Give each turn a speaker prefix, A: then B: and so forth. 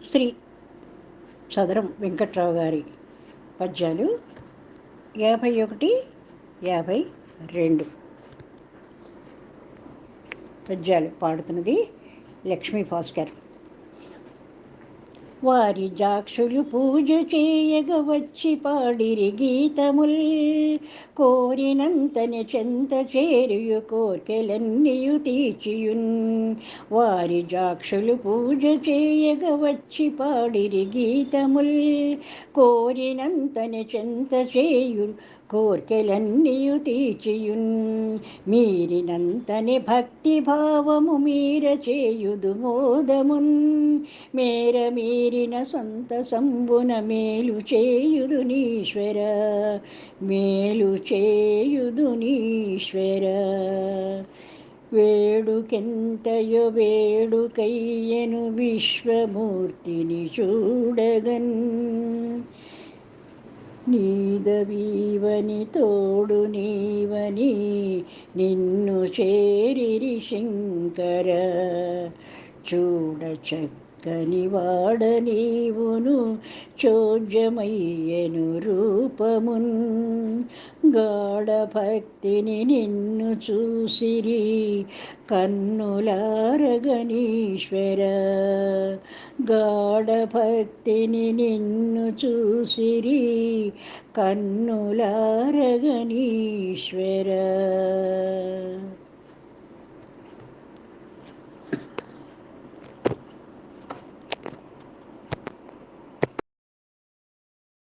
A: శ్రీ సదరం వెంకట్రావు గారి పద్యాలు 51, 52 పద్యాలు పాడుతున్నది లక్ష్మీ భాస్కర్. వారి జాక్షులు పూజ చేయగ వచ్చి పాడిరి గీతముల్, కోరినంతని చెంత చేరియు కోర్కెలన్నీయు తీర్చియున్. వారి జాక్షులు పూజ చేయగ వచ్చి పాడిరి గీతముల్, కోరినంతని చెంత చేయు కోర్కెలన్నీయు తీర్చియున్. మీరినంతని భక్తి భావము మీర చేయుదు మోదమున్, మేర మీరిన సొంత సంబున మేలు చేయుదునీశ్వర, మేలు చేయుదునీశ్వర. వేడుకెంతయో వేడుకయ్యను విశ్వమూర్తిని చూడగన్, నీదవీవని తోడు నీవని నిన్ను చేరిరి శంకర. చూడ చక్కని వాడ నీవును చోజ్యమయ్యను రూపమున్, గాఢ భక్తిని నిన్ను చూసిరి కన్నులారగనీశ్వర. గాఢ భక్తిని నిన్ను చూసిరి కన్నులారగనీశ్వర.